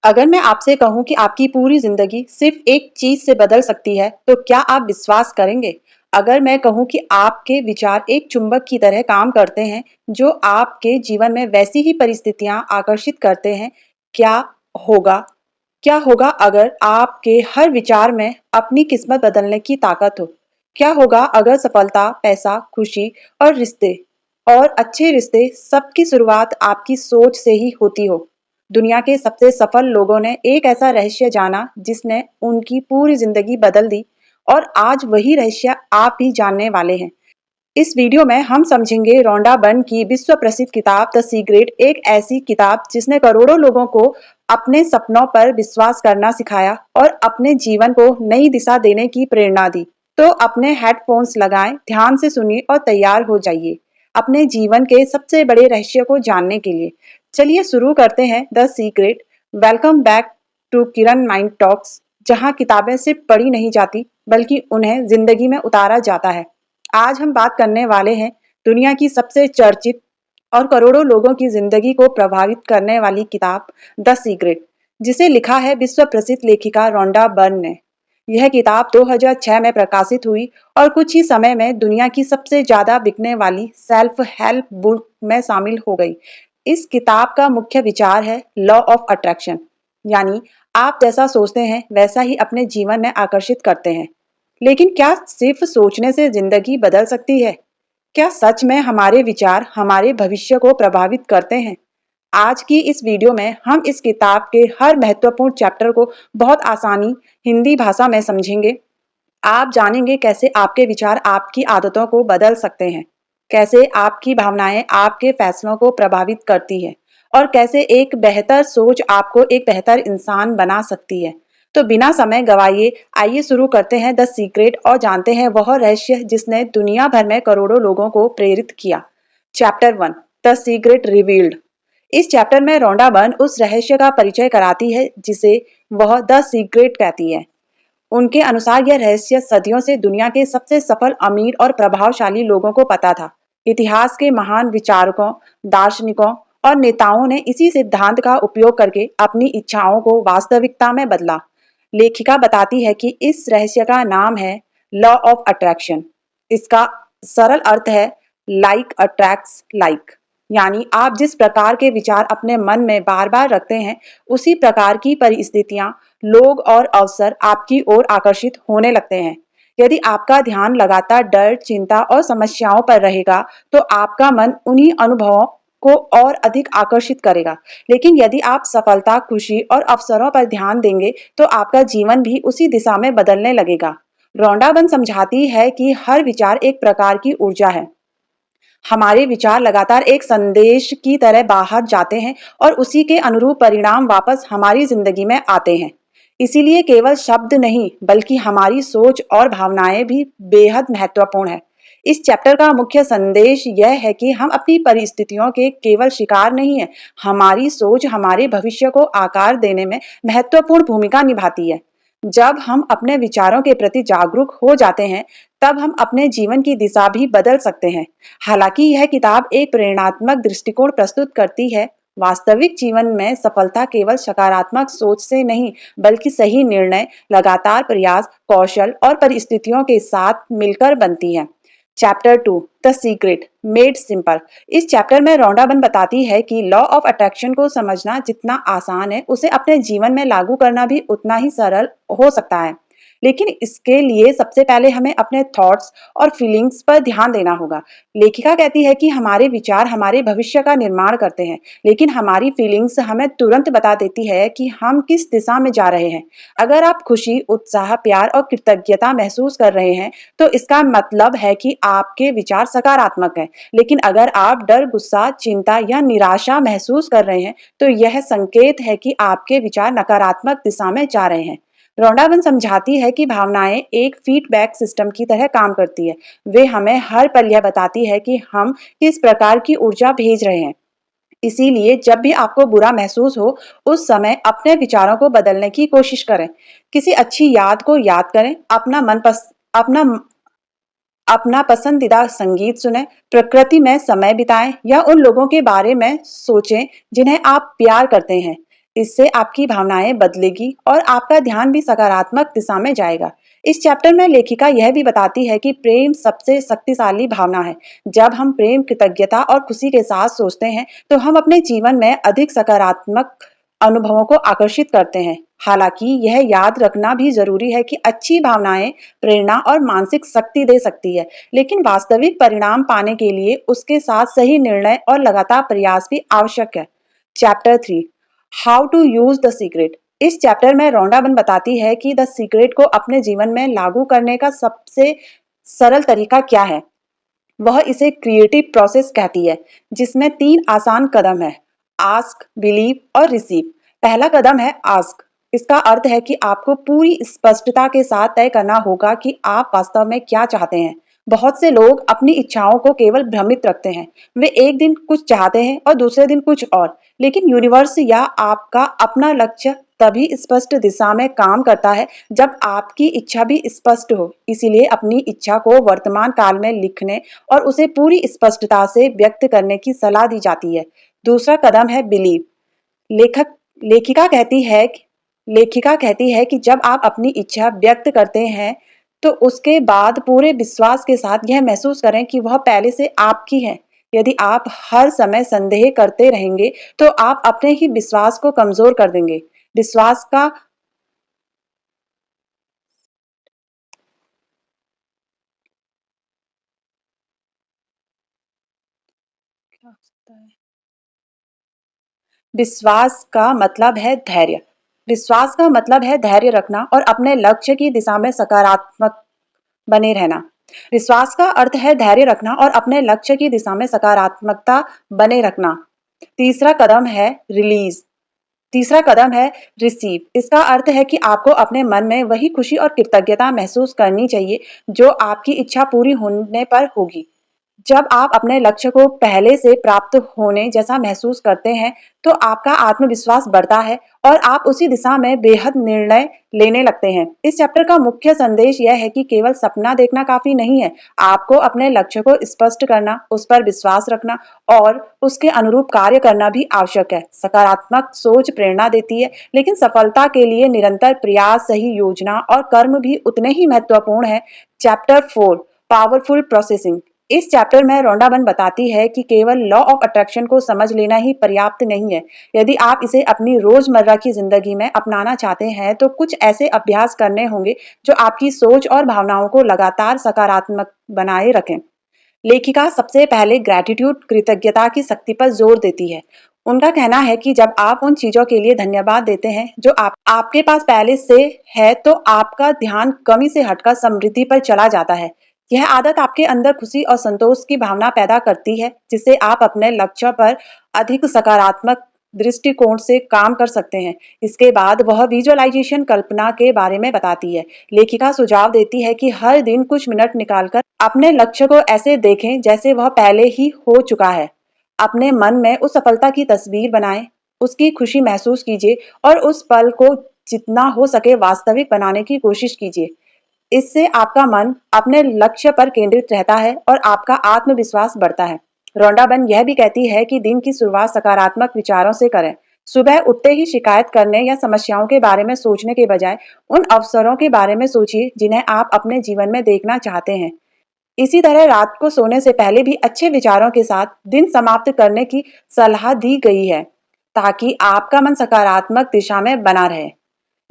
अगर मैं आपसे कहूँ कि आपकी पूरी ज़िंदगी सिर्फ़ एक चीज़ से बदल सकती है, तो क्या आप विश्वास करेंगे? अगर मैं कहूँ कि आपके विचार एक चुंबक की तरह काम करते हैं, जो आपके जीवन में वैसी ही परिस्थितियाँ आकर्षित करते हैं, क्या होगा? क्या होगा अगर आपके हर विचार में अपनी किस्मत बदलने की ताकत हो? क्या होगा अगर सफलता, पैसा, खुशी और रिश्ते और अच्छे रिश्ते सबकी शुरुआत आपकी सोच से ही होती हो? दुनिया के सबसे सफल लोगों ने एक ऐसा रहस्य जाना जिसने उनकी पूरी जिंदगी बदल दी और आज वही रहस्य आप भी जानने वाले हैं। इस वीडियो में हम समझेंगे रोंडा बर्न की विश्व प्रसिद्ध किताब द सीक्रेट, एक ऐसी किताब जिसने करोड़ों लोगों को अपने सपनों पर विश्वास करना सिखाया और अपने जीवन को नई दिशा देने की प्रेरणा दी। तो अपने हेडफोन्स लगाएं, ध्यान से सुनिए और तैयार हो जाइए अपने जीवन के सबसे बड़े रहस्य को जानने के लिए। चलिए शुरू करते हैं the secret. Welcome back to Kiran mind talks, जहां किताबें सिर्फ पढ़ी नहीं जाती बल्कि उन्हें जिंदगी में उतारा जाता है। आज हम बात करने वाले हैं दुनिया की सबसे चर्चित और करोड़ों लोगों की जिंदगी को प्रभावित करने वाली किताब द सीक्रेट, जिसे लिखा है विश्व प्रसिद्ध लेखिका रोंडा बर्न ने। यह किताब 2006 में प्रकाशित हुई और कुछ ही समय में दुनिया की सबसे ज्यादा बिकने वाली सेल्फ हेल्प बुक में शामिल हो गई। इस किताब का मुख्य विचार है लॉ ऑफ अट्रैक्शन, यानी आप जैसा सोचते हैं वैसा ही अपने जीवन में आकर्षित करते हैं। लेकिन क्या सिर्फ सोचने से जिंदगी बदल सकती है? क्या सच में हमारे विचार हमारे भविष्य को प्रभावित करते हैं? आज की इस वीडियो में हम इस किताब के हर महत्वपूर्ण चैप्टर को बहुत आसानी हिंदी भाषा में समझेंगे। आप जानेंगे कैसे आपके विचार आपकी आदतों को बदल सकते हैं, कैसे आपकी भावनाएं आपके फैसलों को प्रभावित करती है और कैसे एक बेहतर सोच आपको एक बेहतर इंसान बना सकती है। तो बिना समय गवाए आइए शुरू करते हैं द सीक्रेट और जानते हैं वह रहस्य जिसने दुनिया भर में करोड़ों लोगों को प्रेरित किया। Chapter 1, the secret revealed. इस चैप्टर में रोंडा बर्न उस रहस्य का परिचय कराती है जिसे वह द सीक्रेट कहती है। उनके अनुसार यह रहस्य सदियों से दुनिया के सबसे सफल, अमीर और प्रभावशाली लोगों को पता था। इतिहास के महान विचारकों, दार्शनिकों और नेताओं ने इसी सिद्धांत का उपयोग करके अपनी इच्छाओं को वास्तविकता में बदला। लेखिका बताती है कि इस रहस्य का नाम है लॉ ऑफ अट्रैक्शन। इसका सरल अर्थ है लाइक अट्रैक्ट्स लाइक, यानी आप जिस प्रकार के विचार अपने मन में बार बार रखते हैं, उसी प्रकार की परिस्थितियां, लोग और अवसर आपकी ओर आकर्षित होने लगते हैं। यदि आपका ध्यान लगातार डर, चिंता और समस्याओं पर रहेगा, तो आपका मन उन्हीं अनुभवों को और अधिक आकर्षित करेगा। लेकिन यदि आप सफलता, खुशी और अवसरों पर ध्यान देंगे, तो आपका जीवन भी उसी दिशा में बदलने लगेगा। रोंडा बर्न समझाती है कि हर विचार एक प्रकार की ऊर्जा है। हमारे विचार लगातार एक संदेश की तरह बाहर जाते हैं और उसी के अनुरूप परिणाम वापस हमारी जिंदगी में आते हैं। इसीलिए केवल शब्द नहीं, बल्कि हमारी सोच और भावनाएं भी बेहद महत्वपूर्ण है। इस चैप्टर का मुख्य संदेश यह है कि हम अपनी परिस्थितियों के केवल शिकार नहीं है। हमारी सोच हमारे भविष्य को आकार देने में महत्वपूर्ण भूमिका निभाती है। जब हम अपने विचारों के प्रति जागरूक हो जाते हैं, तब हम अपने जीवन की दिशा भी बदल सकते हैं। हालांकि यह किताब एक प्रेरणात्मक दृष्टिकोण प्रस्तुत करती है। वास्तविक जीवन में सफलता केवल सकारात्मक सोच से नहीं, बल्कि सही निर्णय, लगातार प्रयास, कौशल और परिस्थितियों के साथ मिलकर बनती है। Chapter 2, the secret made simple. इस चैप्टर में रोंडा बर्न बताती है कि लॉ ऑफ अट्रैक्शन को समझना जितना आसान है, उसे अपने जीवन में लागू करना भी उतना ही सरल हो सकता है। लेकिन इसके लिए सबसे पहले हमें अपने थॉट्स और फीलिंग्स पर ध्यान देना होगा। लेखिका कहती है कि हमारे विचार हमारे भविष्य का निर्माण करते हैं, लेकिन हमारी फीलिंग्स हमें तुरंत बता देती है कि हम किस दिशा में जा रहे हैं। अगर आप खुशी, उत्साह, प्यार और कृतज्ञता महसूस कर रहे हैं, तो इसका मतलब है कि आपके विचार सकारात्मक हैं। लेकिन अगर आप डर, गुस्सा, चिंता या निराशा महसूस कर रहे हैं, तो यह संकेत है कि आपके विचार नकारात्मक दिशा में जा रहे हैं। रोंडा बर्न समझाती है कि भावनाएं एक फीडबैक सिस्टम की तरह काम करती है। वे हमें हर पल यह बताती है कि हम किस प्रकार की ऊर्जा भेज रहे हैं। इसीलिए जब भी आपको बुरा महसूस हो, उस समय अपने विचारों को बदलने की कोशिश करें। किसी अच्छी याद को याद करें, अपना अपना पसंदीदा संगीत सुनें, प्रकृति में समय बिताएं या उन लोगों के बारे में सोचें जिन्हें आप प्यार करते हैं। इससे आपकी भावनाएं बदलेगी और आपका ध्यान भी सकारात्मक दिशा में जाएगा। इस चैप्टर में लेखिका यह भी बताती है कि प्रेम सबसे शक्तिशाली भावना है। जब हम प्रेम, कृतज्ञता और खुशी के साथ सोचते हैं, तो हम अपने जीवन में अधिक सकारात्मक अनुभवों को आकर्षित करते हैं। हालांकि यह याद रखना भी जरूरी है कि अच्छी भावनाएं प्रेरणा और मानसिक शक्ति दे सकती है, लेकिन वास्तविक परिणाम पाने के लिए उसके साथ सही निर्णय और लगातार प्रयास भी आवश्यक है। Chapter 3, how to use the secret. इस चैप्टर में रोंडाबन बताती है कि द सीक्रेट को अपने जीवन में लागू करने का सबसे सरल तरीका क्या है। वह इसे क्रिएटिव प्रोसेस कहती है, जिसमें 3 आसान कदम है: आस्क, बिलीव और रिसीव। पहला कदम है आस्क। इसका अर्थ है कि आपको पूरी स्पष्टता के साथ तय करना होगा कि आप वास्तव में क्या चाहते हैं। बहुत से लोग अपनी इच्छाओं को केवल भ्रमित रखते हैं। वे एक दिन कुछ चाहते हैं और दूसरे दिन कुछ और। लेकिन यूनिवर्स या आपका अपना लक्ष्य तभी स्पष्ट दिशा में काम करता है जब आपकी इच्छा भी स्पष्ट हो। इसीलिए अपनी इच्छा को वर्तमान काल में लिखने और उसे पूरी स्पष्टता से व्यक्त करने की सलाह दी जाती है। दूसरा कदम है बिलीव। लेखक लेखिका कहती है लेखिका कहती है कि जब आप अपनी इच्छा व्यक्त करते हैं, तो उसके बाद पूरे विश्वास के साथ यह महसूस करें कि वह पहले से आपकी है। यदि आप हर समय संदेह करते रहेंगे, तो आप अपने ही विश्वास को कमजोर कर देंगे। विश्वास का क्या हो सकता है? विश्वास का मतलब है धैर्य। विश्वास का मतलब है धैर्य रखना और अपने लक्ष्य की दिशा में सकारात्मक बने रहना। विश्वास का अर्थ है धैर्य रखना और अपने लक्ष्य की दिशा में सकारात्मकता बने रखना। तीसरा कदम है रिलीज। तीसरा कदम है रिसीव। इसका अर्थ है कि आपको अपने मन में वही खुशी और कृतज्ञता महसूस करनी चाहिए जो आपकी इच्छा पूरी होने पर होगी। जब आप अपने लक्ष्य को पहले से प्राप्त होने जैसा महसूस करते हैं, तो आपका आत्मविश्वास बढ़ता है और आप उसी दिशा में बेहद निर्णय लेने लगते हैं। इस चैप्टर का मुख्य संदेश यह है कि केवल सपना देखना काफी नहीं है। आपको अपने लक्ष्य को स्पष्ट करना, उस पर विश्वास रखना और उसके अनुरूप कार्य करना भी आवश्यक है। सकारात्मक सोच प्रेरणा देती है, लेकिन सफलता के लिए निरंतर प्रयास, सही योजना और कर्म भी उतने ही महत्वपूर्ण है। Chapter 4, powerful processing. इस चैप्टर में रोंडाबन बताती है कि केवल लॉ ऑफ अट्रैक्शन को समझ लेना ही पर्याप्त नहीं है। यदि आप इसे अपनी रोजमर्रा की जिंदगी में अपनाना चाहते हैं, तो कुछ ऐसे अभ्यास करने होंगे जो आपकी सोच और भावनाओं को लगातार सकारात्मक बनाए रखें। लेखिका सबसे पहले ग्रैटिट्यूड, कृतज्ञता की शक्ति पर जोर देती है। उनका कहना है कि जब आप उन चीजों के लिए धन्यवाद देते हैं जो आपके पास पहले से है, तो आपका ध्यान कमी से हटकर समृद्धि पर चला जाता है। यह आदत आपके अंदर खुशी और संतोष की भावना पैदा करती है, जिससे आप अपने लक्ष्य पर अधिक सकारात्मक दृष्टिकोण से काम कर सकते हैं। इसके बाद वह विजुअलाइजेशन, कल्पना के बारे में बताती है। लेखिका सुझाव देती है कि हर दिन कुछ मिनट निकालकर अपने लक्ष्य को ऐसे देखें जैसे वह पहले ही हो चुका है। अपने मन में उस सफलता की तस्वीर बनाएं, उसकी खुशी महसूस कीजिए और उस पल को जितना हो सके वास्तविक बनाने की कोशिश कीजिए। इससे आपका मन अपने लक्ष्य पर केंद्रित रहता है और आपका आत्मविश्वास बढ़ता है। रोंडाबन यह भी कहती है कि दिन की शुरुआत सकारात्मक विचारों से करें। सुबह उठते ही शिकायत करने या समस्याओं के बारे में सोचने के बजाय उन अवसरों के बारे में सोचिए जिन्हें आप अपने जीवन में देखना चाहते हैं। इसी तरह रात को सोने से पहले भी अच्छे विचारों के साथ दिन समाप्त करने की सलाह दी गई है, ताकि आपका मन सकारात्मक दिशा में बना रहे।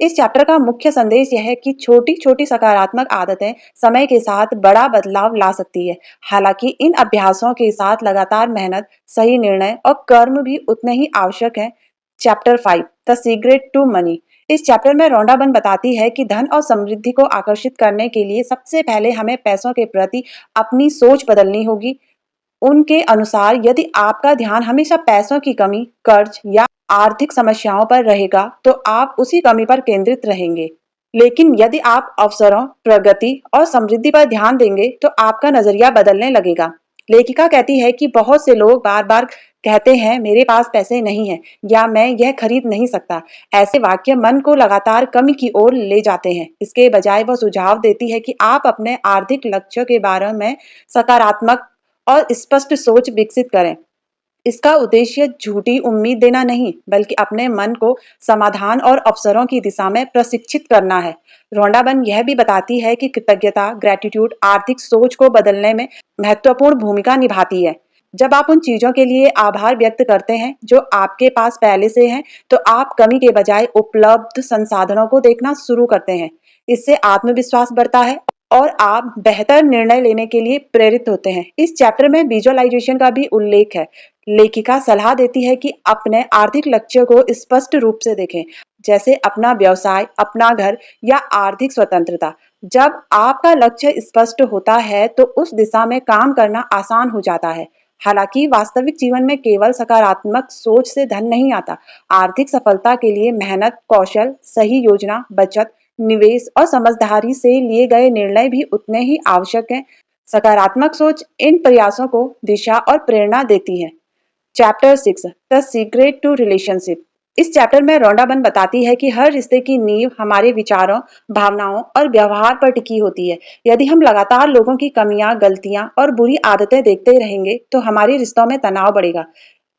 इस चैप्टर का मुख्य संदेश यह है कि छोटी-छोटी सकारात्मक आदतें समय के साथ बड़ा बदलाव ला सकती है। हालांकि इन अभ्यासों के साथ लगातार मेहनत, सही निर्णय और कर्म भी उतने ही आवश्यक हैं। Chapter 5, the secret to money. इस चैप्टर में रोंडाबन बताती है कि धन और समृद्धि को आकर्षित करने के लिए सबसे पहले हमें पैसों के प्रति अपनी सोच बदलनी होगी। उनके अनुसार यदि आपका ध्यान हमेशा पैसों की कमी, कर्ज या आर्थिक समस्याओं पर रहेगा, तो आप उसी कमी पर केंद्रित रहेंगे। लेकिन यदि आप अवसरों, प्रगति और समृद्धि पर ध्यान देंगे, तो आपका नजरिया बदलने लगेगा। लेखिका कहती है कि बहुत से लोग बार-बार कहते हैं, मेरे पास पैसे नहीं हैं या मैं यह खरीद नहीं सकता। ऐसे वाक्य मन को लगातार कमी की ओर ले जाते हैं। इसके बजाय वह सुझाव देती है कि आप अपने आर्थिक लक्ष्यों के बारे में सकारात्मक और स्पष्ट सोच विकसित करें। इसका उद्देश्य झूठी उम्मीद देना नहीं, बल्कि अपने मन को समाधान और अवसरों की दिशा में प्रशिक्षित करना है। रौंडाबन यह भी बताती है कि कृतज्ञता, ग्रेटिट्यूड आर्थिक सोच को बदलने में महत्वपूर्ण भूमिका निभाती है। जब आप उन चीजों के लिए आभार व्यक्त करते हैं जो आपके पास पहले से हैं, तो आप कमी के बजाय उपलब्ध संसाधनों को देखना शुरू करते हैं। इससे आत्मविश्वास बढ़ता है और आप बेहतर निर्णय लेने के लिए प्रेरित होते हैं। इस चैप्टर में विजुअलाइजेशन का भी उल्लेख है। लेखिका सलाह देती है कि अपने आर्थिक लक्ष्य को स्पष्ट रूप से देखें, जैसे अपना व्यवसाय, अपना घर या आर्थिक स्वतंत्रता। जब आपका लक्ष्य स्पष्ट होता है तो उस दिशा में काम करना आसान हो जाता है। हालांकि वास्तविक जीवन में केवल सकारात्मक सोच से धन नहीं आता। आर्थिक सफलता के लिए मेहनत, कौशल, सही योजना, बचत, निवेश और समझदारी से लिए गए निर्णय भी उतने ही आवश्यक हैं। सकारात्मक सोच इन प्रयासों को दिशा और प्रेरणा देती है। Chapter 6 the secret to relationship. इस चैप्टर में रौंडाबन बताती है कि हर रिश्ते की नींव हमारे विचारों, भावनाओं और व्यवहार पर टिकी होती है। यदि हम लगातार लोगों की कमियां, गलतियां और बुरी आदतें देखते रहेंगे तो हमारे रिश्तों में तनाव बढ़ेगा।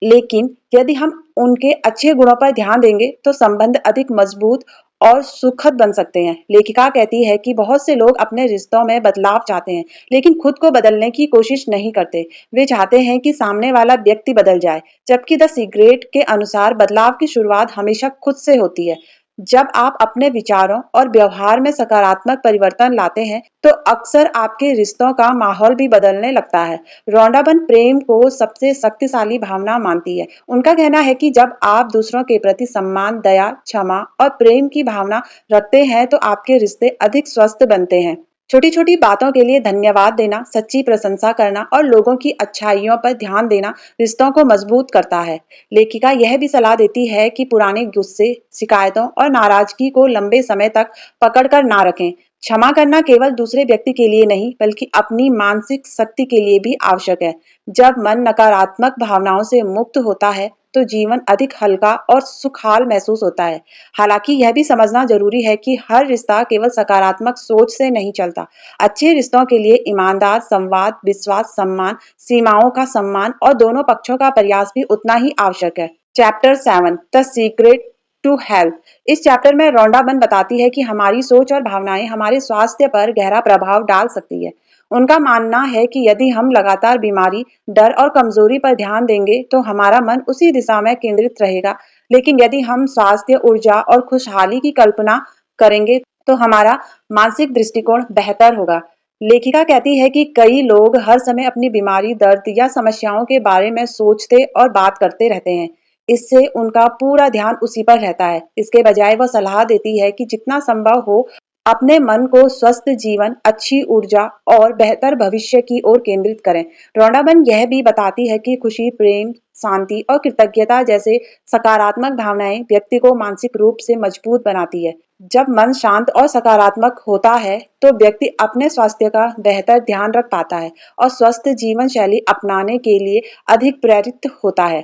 लेकिन यदि हम उनके अच्छे गुणों पर ध्यान देंगे तो संबंध अधिक मजबूत और सुखद बन सकते हैं। लेखिका कहती है कि बहुत से लोग अपने रिश्तों में बदलाव चाहते हैं, लेकिन खुद को बदलने की कोशिश नहीं करते। वे चाहते हैं कि सामने वाला व्यक्ति बदल जाए, जबकि द सीक्रेट के अनुसार बदलाव की शुरुआत हमेशा खुद से होती है। जब आप अपने विचारों और व्यवहार में सकारात्मक परिवर्तन लाते हैं, तो अक्सर आपके रिश्तों का माहौल भी बदलने लगता है। रौंडाबन प्रेम को सबसे शक्तिशाली भावना मानती है। उनका कहना है कि जब आप दूसरों के प्रति सम्मान, दया, क्षमा और प्रेम की भावना रखते हैं, तो आपके रिश्ते अधिक स्वस्थ बनते हैं। छोटी छोटी बातों के लिए धन्यवाद देना, सच्ची प्रशंसा करना और लोगों की अच्छाइयों पर ध्यान देना रिश्तों को मजबूत करता है। लेखिका यह भी सलाह देती है कि पुराने गुस्से, शिकायतों और नाराजगी को लंबे समय तक पकड़ कर ना रखें। क्षमा करना केवल दूसरे व्यक्ति के लिए नहीं, बल्कि अपनी मानसिक शक्ति के लिए भी आवश्यक है। जब मन नकारात्मक भावनाओं से मुक्त होता है, तो जीवन अधिक हल्का और सुखहाल महसूस होता है। हालांकि यह भी समझना जरूरी है कि हर रिश्ता केवल सकारात्मक सोच से नहीं चलता। अच्छे रिश्तों के लिए ईमानदार संवाद, विश्वास, सम्मान, सीमाओं का सम्मान और दोनों पक्षों का प्रयास भी उतना ही आवश्यक है। Chapter 7 the secret to health. इस चैप्टर में रौंडाबन बताती है कि हमारी सोच और भावनाएं हमारे स्वास्थ्य पर गहरा प्रभाव डाल सकती है। उनका मानना है कि यदि हम लगातार बीमारी, डर और कमजोरी पर ध्यान देंगे तो हमारा मन उसी दिशा में केंद्रित रहेगा। लेकिन यदि हम स्वास्थ्य, ऊर्जा और खुशहाली की कल्पना करेंगे तो हमारा मानसिक दृष्टिकोण बेहतर होगा। लेखिका कहती है कि कई लोग हर समय अपनी बीमारी, दर्द या समस्याओं के बारे में सोचते और बात करते रहते हैं। इससे उनका पूरा ध्यान उसी पर रहता है। इसके बजाय वह सलाह देती है कि जितना संभव हो अपने मन को स्वस्थ जीवन, अच्छी ऊर्जा और बेहतर भविष्य की ओर केंद्रित करें। रौंडाबन यह भी बताती है कि खुशी, प्रेम, शांति और कृतज्ञता जैसे सकारात्मक भावनाएं व्यक्ति को मानसिक रूप से मजबूत बनाती है। जब मन शांत और सकारात्मक होता है, तो व्यक्ति अपने स्वास्थ्य का बेहतर ध्यान रख पाता है और स्वस्थ जीवन शैली अपनाने के लिए अधिक प्रेरित होता है।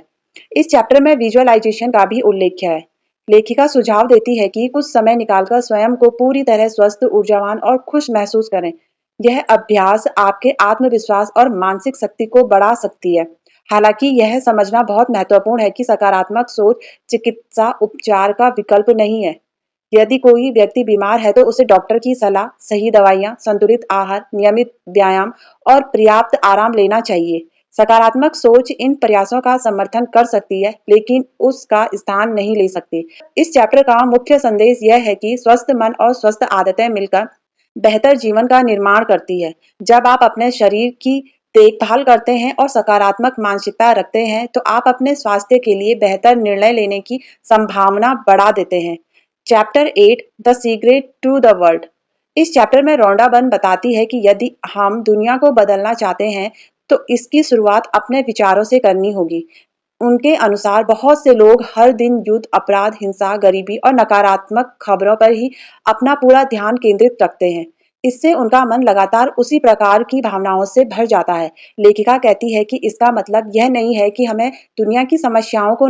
इस चैप्टर में विजुअलाइजेशन का भी उल्लेख है। लेखिका सुझाव देती है कि कुछ समय निकालकर स्वयं को पूरी तरह स्वस्थ, ऊर्जावान और खुश महसूस करें। यह अभ्यास आपके आत्मविश्वास और मानसिक शक्ति को बढ़ा सकती है। हालांकि यह समझना बहुत महत्वपूर्ण है कि सकारात्मक सोच चिकित्सा उपचार का विकल्प नहीं है। यदि कोई व्यक्ति बीमार है तो उसे डॉक्टर की सलाह, सही दवाइयां, संतुलित आहार, नियमित व्यायाम और पर्याप्त आराम लेना चाहिए। सकारात्मक सोच इन प्रयासों का समर्थन कर सकती है, लेकिन उसका स्थान नहीं ले सकती। इस चैप्टर का मुख्य संदेश यह है कि स्वस्थ मन और स्वस्थ आदतें मिलकर बेहतर जीवन का निर्माण करती है। जब आप अपने शरीर की देखभाल करते हैं और सकारात्मक मानसिकता रखते हैं, तो आप अपने स्वास्थ्य के लिए बेहतर निर्णय लेने की संभावना बढ़ा देते हैं। Chapter 8 the secret to the world. इस चैप्टर में रौंडाबन बताती है कि यदि हम दुनिया को बदलना चाहते हैं, तो इसकी शुरुआत अपने विचारों से करनी होगी। उनके अनुसार बहुत से लोग हर दिन युद्ध, अपराध, हिंसा, गरीबी और नकारात्मक खबरों पर ही अपना पूरा ध्यान केंद्रित रखते हैं। इससे उनका मन लगातार उसी प्रकार की भावनाओं से भर जाता है। लेखिका कहती है कि इसका मतलब यह नहीं है कि हमें दुनिया की समस्याओं को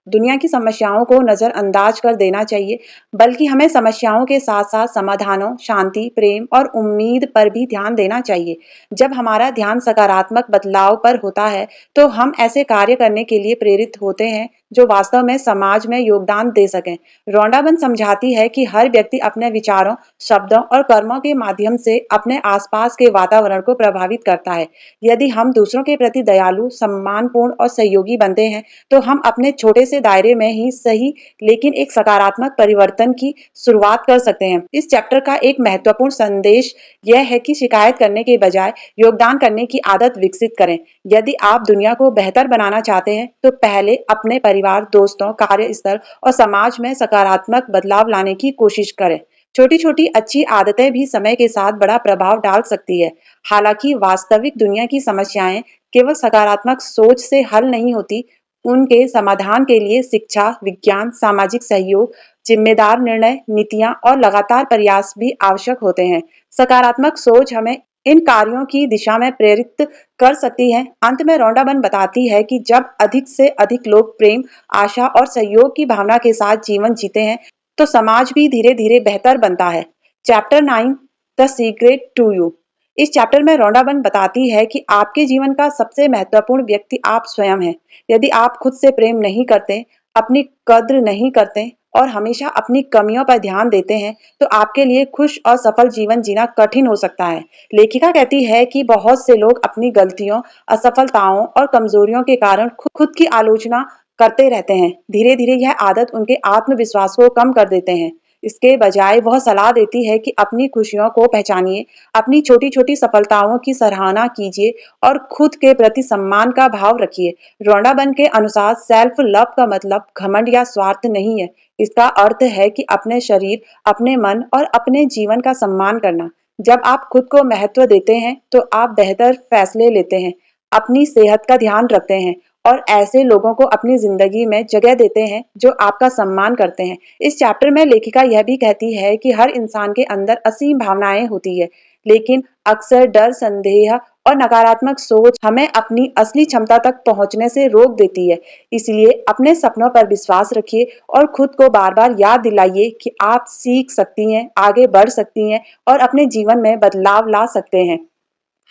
दुनिया की समस्याओं को नजरअंदाज कर देना चाहिए, बल्कि हमें समस्याओं के साथ-साथ समाधानों, शांति, प्रेम और उम्मीद पर भी ध्यान देना चाहिए। जब हमारा ध्यान सकारात्मक बदलाव पर होता है, तो हम ऐसे कार्य करने के लिए प्रेरित होते हैं जो वास्तव में समाज में योगदान दे सकें। रौंडाबन समझाती है कि हर व्यक्ति अपने विचारों, शब्दों और कर्मों के माध्यम से अपने आसपास के वातावरण को प्रभावित करता है। यदि हम दूसरों के प्रति दयालु, सम्मानपूर्ण और सहयोगी बनते हैं, तो हम अपने छोटे से दायरे में ही सही, लेकिन एक सकारात्मक परिवर्तन की शुरुआत कर सकते हैं। इस चैप्टर का एक महत्वपूर्ण संदेश यह है कि शिकायत करने के बजाय योगदान करने की आदत विकसित करें। यदि आप दुनिया को बेहतर बनाना चाहते हैं, तो पहले अपने परिवार, दोस्तों, कार्यस्थल और समाज में सकारात्मक बदलाव लाने की कोशिश करें। छोटी-छोटी अच्छी आदतें भी समय के साथ बड़ा प्रभाव डाल सकती है। हालांकि वास्तविक दुनिया की समस्याएं केवल सकारात्मक सोच से हल नहीं होती, उनके समाधान के लिए शिक्षा, विज्ञान, सामाजिक सहयोग, जिम्मेदार निर्णय, नीतियां और लगातार प्रयास भी आवश्यक होते हैं। सकारात्मक सोच हमें इन कार्यों की दिशा में प्रेरित कर सकती है। अंत में रौंडाबन बताती है कि जब अधिक से अधिक लोग प्रेम, आशा और सहयोग की भावना के साथ जीवन जीते हैं, तो समाज भी धीरे धीरे बेहतर बनता है। Chapter 9 the secret to you. इस चैप्टर में रौंडाबन बताती है कि आपके जीवन का सबसे महत्वपूर्ण व्यक्ति आप स्वयं हैं। यदि आप खुद से प्रेम नहीं करते, अपनी कद्र नहीं करते और हमेशा अपनी कमियों पर ध्यान देते हैं, तो आपके लिए खुश और सफल जीवन जीना कठिन हो सकता है। लेखिका कहती है कि बहुत से लोग अपनी गलतियों, असफलताओं और कमजोरियों के कारण खुद की आलोचना करते रहते हैं। धीरे धीरे यह आदत उनके आत्मविश्वास को कम कर देते हैं। इसके बजाय वह सलाह देती है कि अपनी खुशियों को पहचानिए, अपनी छोटी छोटी सफलताओं की सराहना कीजिए और खुद के प्रति सम्मान का भाव रखिए। रौंडाबन के अनुसार सेल्फ लव का मतलब घमंड या स्वार्थ नहीं है। इसका अर्थ है कि अपने शरीर, अपने मन और अपने जीवन का सम्मान करना। जब आप खुद को महत्व देते हैं, तो आप बेहतर फैसले लेते हैं, अपनी सेहत का ध्यान रखते हैं और ऐसे लोगों को अपनी जिंदगी में जगह देते हैं जो आपका सम्मान करते हैं। इस चैप्टर में लेखिका यह भी कहती है कि हर इंसान के अंदर असीम भावनाएं होती है, लेकिन अक्सर डर, संदेह और नकारात्मक सोच हमें अपनी असली क्षमता तक पहुंचने से रोक देती है। इसलिए अपने सपनों पर विश्वास रखिए और खुद को बार बार याद दिलाइए कि आप सीख सकती हैं, आगे बढ़ सकती हैं और अपने जीवन में बदलाव ला सकते हैं।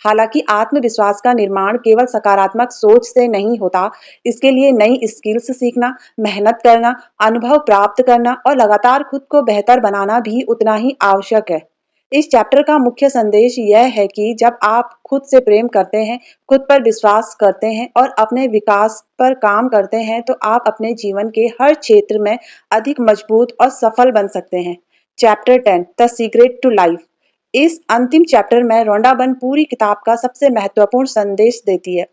हालांकि आत्मविश्वास का निर्माण केवल सकारात्मक सोच से नहीं होता, इसके लिए नई स्किल्स सीखना, मेहनत करना, अनुभव प्राप्त करना और लगातार खुद को बेहतर बनाना भी उतना ही आवश्यक है। इस चैप्टर का मुख्य संदेश यह है कि जब आप खुद से प्रेम करते हैं, खुद पर विश्वास करते हैं और अपने विकास पर काम करते हैं, तो आप अपने जीवन के हर क्षेत्र में अधिक मजबूत और सफल बन सकते हैं। Chapter 10 the secret to life. इस अंतिम चैप्टर में रौंडाबन पूरी किताब का सबसे महत्वपूर्ण संदेश देती है।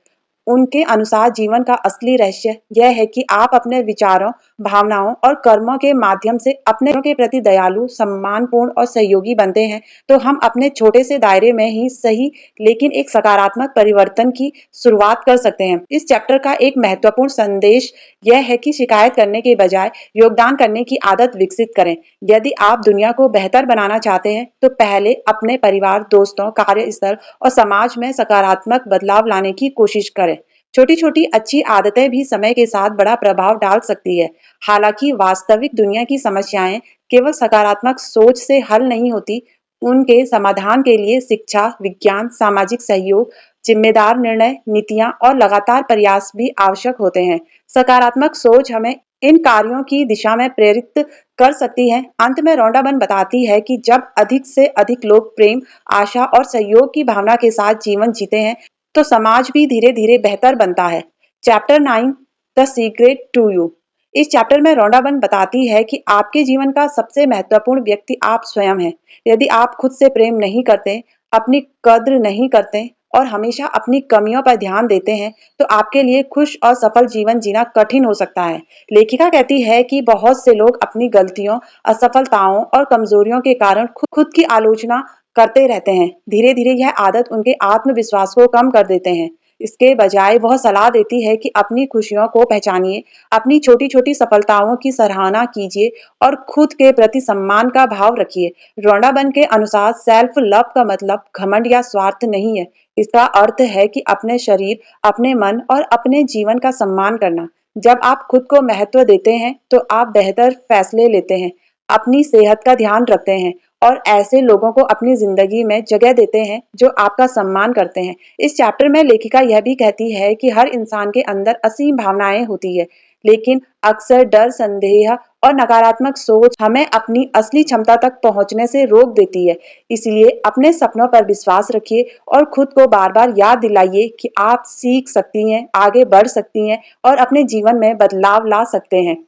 उनके अनुसार जीवन का असली रहस्य यह है कि आप अपने विचारों, भावनाओं और कर्मों के माध्यम से अपने के प्रति दयालु, सम्मानपूर्ण और सहयोगी बनते हैं, तो हम अपने छोटे से दायरे में ही सही, लेकिन एक सकारात्मक परिवर्तन की शुरुआत कर सकते हैं। इस चैप्टर का एक महत्वपूर्ण संदेश यह है कि शिकायत करने के बजाय योगदान करने की आदत विकसित करें। यदि आप दुनिया को बेहतर बनाना चाहते हैं, तो पहले अपने परिवार, दोस्तों, कार्यस्थल और समाज में सकारात्मक बदलाव लाने की कोशिश करें। छोटी छोटी अच्छी आदतें भी समय के साथ बड़ा प्रभाव डाल सकती है। हालांकि वास्तविक दुनिया की समस्याएं केवल सकारात्मक सोच से हल नहीं होती, उनके समाधान के लिए शिक्षा, विज्ञान, सामाजिक सहयोग, जिम्मेदार निर्णय, नीतियां और लगातार प्रयास भी आवश्यक होते हैं। सकारात्मक सोच हमें इन कार्यों की दिशा में प्रेरित कर सकती है। अंत में रौंडाबन बताती है कि जब अधिक से अधिक लोग प्रेम, आशा और सहयोग की भावना के साथ जीवन जीते हैं, तो समाज भी धीरे धीरे बेहतर बनता है। Chapter 9 the secret to you. इस चैप्टर में रौंडाबन बताती है कि आपके जीवन का सबसे महत्वपूर्ण व्यक्ति आप स्वयं हैं। यदि आप खुद से प्रेम नहीं करते, अपनी कद्र नहीं करते और हमेशा अपनी कमियों पर ध्यान देते हैं, तो आपके लिए खुश और सफल जीवन जीना कठिन हो सकता है। लेखिका कहती है कि बहुत से लोग अपनी गलतियों, असफलताओं और कमजोरियों के कारण खुद की आलोचना करते रहते हैं। धीरे धीरे यह आदत उनके आत्मविश्वास को कम कर देते हैं। इसके बजाय वह सलाह देती है कि अपनी खुशियों को पहचानिए, अपनी छोटी छोटी सफलताओं की सराहना कीजिए और खुद के प्रति सम्मान का भाव रखिए। रौंडाबन के अनुसार सेल्फ लव का मतलब घमंड या स्वार्थ नहीं है। इसका अर्थ है कि अपने शरीर, अपने मन और अपने जीवन का सम्मान करना। जब आप खुद को महत्व देते हैं तो आप बेहतर फैसले लेते हैं, अपनी सेहत का ध्यान रखते हैं और ऐसे लोगों को अपनी जिंदगी में जगह देते हैं जो आपका सम्मान करते हैं। इस चैप्टर में लेखिका यह भी कहती है कि हर इंसान के अंदर असीम भावनाएं होती है, लेकिन अक्सर डर, संदेह और नकारात्मक सोच हमें अपनी असली क्षमता तक पहुंचने से रोक देती है। इसलिए अपने सपनों पर विश्वास रखिए और खुद को बार-बार याद दिलाइए कि आप सीख सकती हैं, आगे बढ़ सकती हैं और अपने जीवन में बदलाव ला सकते हैं।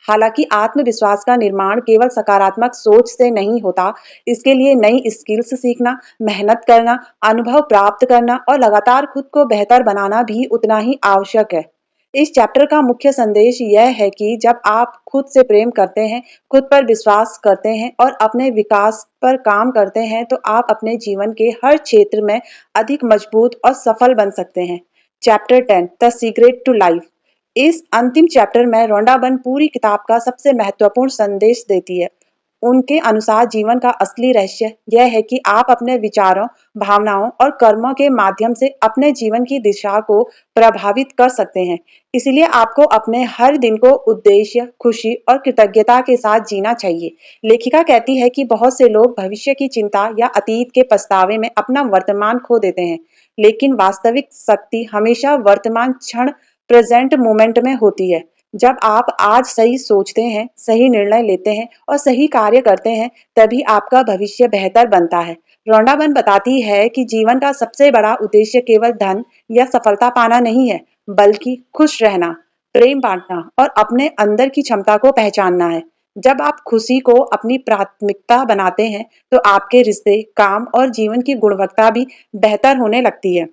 हालांकि आत्मविश्वास का निर्माण केवल सकारात्मक सोच से नहीं होता, इसके लिए नई स्किल्स सीखना, मेहनत करना, अनुभव प्राप्त करना और लगातार खुद को बेहतर बनाना भी उतना ही आवश्यक है। इस चैप्टर का मुख्य संदेश यह है कि जब आप खुद से प्रेम करते हैं, खुद पर विश्वास करते हैं और अपने विकास पर काम करते हैं, तो आप अपने जीवन के हर क्षेत्र में अधिक मजबूत और सफल बन सकते हैं। Chapter 10 the secret to life. इस अंतिम चैप्टर में रोंडा बर्न पूरी किताब का सबसे महत्वपूर्ण संदेश देती है। उनके अनुसार जीवन का असली रहस्य यह है कि आप अपने विचारों, भावनाओं और कर्मों के माध्यम से अपने जीवन की दिशा को प्रभावित कर सकते हैं। इसलिए आपको अपने हर दिन को उद्देश्य, खुशी और कृतज्ञता के साथ जीना चाहिए। लेखिका कहती है कि बहुत से लोग भविष्य की चिंता या अतीत के पछतावे में अपना वर्तमान खो देते हैं, लेकिन वास्तविक शक्ति हमेशा वर्तमान क्षण, प्रेजेंट मोमेंट में होती है। जब आप आज सही सोचते हैं, सही निर्णय लेते हैं और सही कार्य करते हैं, तभी आपका भविष्य बेहतर बनता है। रोंडा बर्न बताती है कि जीवन का सबसे बड़ा उद्देश्य केवल धन या सफलता पाना नहीं है, बल्कि खुश रहना, प्रेम बांटना और अपने अंदर की क्षमता को पहचानना है। जब आप खुशी को अपनी प्राथमिकता बनाते हैं, तो आपके रिश्ते, काम और जीवन की गुणवत्ता भी बेहतर होने लगती है।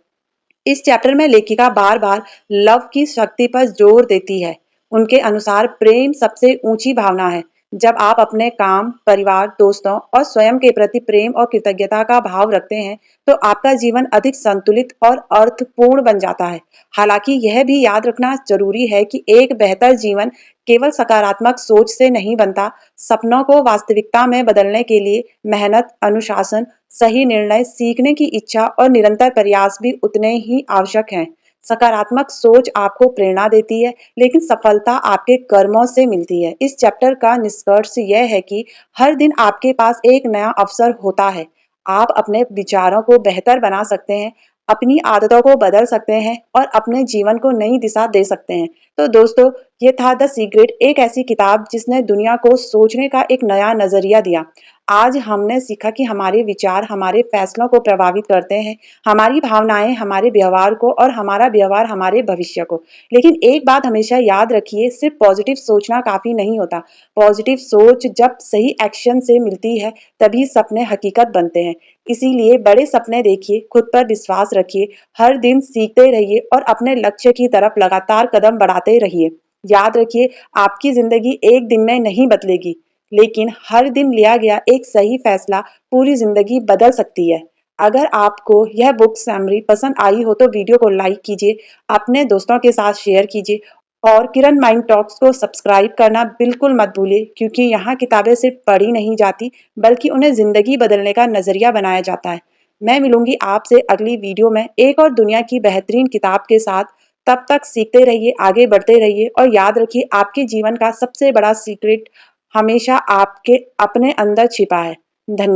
इस चैप्टर में लेखिका बार-बार लव की शक्ति पर जोर देती है। उनके अनुसार प्रेम सबसे ऊंची भावना है। जब आप अपने काम, परिवार, दोस्तों और स्वयं के प्रति प्रेम और कृतज्ञता का भाव रखते हैं, तो आपका जीवन अधिक संतुलित और अर्थपूर्ण बन जाता है। हालांकि यह भी याद रखना जरूरी है कि एक बेहतर जीवन केवल सकारात्मक सोच से नहीं बनता। सपनों को वास्तविकता में बदलने के लिए मेहनत, अनुशासन, सही निर्णय, सीखने की इच्छा और निरंतर प्रयास भी उतने ही आवश्यक हैं। सकारात्मक सोच आपको प्रेरणा देती है, लेकिन सफलता आपके कर्मों से मिलती है। इस चैप्टर का निष्कर्ष यह है कि हर दिन आपके पास एक नया अवसर होता है। आप अपने विचारों को बेहतर बना सकते हैं, अपनी आदतों को बदल सकते हैं और अपने जीवन को नई दिशा दे सकते हैं। तो दोस्तों, ये था द सीक्रेट, एक ऐसी किताब जिसने दुनिया को सोचने का एक नया नजरिया दिया। आज हमने सीखा कि हमारे विचार हमारे फैसलों को प्रभावित करते हैं, हमारी भावनाएं हमारे व्यवहार को और हमारा व्यवहार हमारे भविष्य को। लेकिन एक बात हमेशा याद रखिए, सिर्फ पॉजिटिव सोचना काफी नहीं होता। पॉजिटिव सोच जब सही एक्शन से मिलती है, तभी सपने हकीकत बनते हैं। इसीलिए बड़े सपने देखिए, खुद पर विश्वास रखिए, हर दिन सीखते रहिए और अपने लक्ष्य की तरफ लगातार कदम बढ़ाते रहिए। याद रखिए, आपकी जिंदगी एक दिन में नहीं बदलेगी, लेकिन हर दिन लिया गया एक सही फैसला पूरी जिंदगी बदल सकती है। अगर आपको यह बुक समरी पसंद आई हो तो वीडियो को लाइक कीजिए, अपने दोस्तों के साथ शेयर कीजिए और किरण माइंड टॉक्स को सब्सक्राइब करना बिल्कुल मत भूलिए, क्योंकि यहाँ किताबें सिर्फ पढ़ी नहीं जाती, बल्कि उन्हें जिंदगी बदलने का नजरिया बनाया जाता है। मैं मिलूंगी आपसे अगली वीडियो में एक और दुनिया की बेहतरीन किताब के साथ। तब तक सीखते रहिए, आगे बढ़ते रहिए और याद रखिए, आपके जीवन का सबसे बड़ा सीक्रेट हमेशा आपके अपने अंदर छिपा है। धन्यवाद।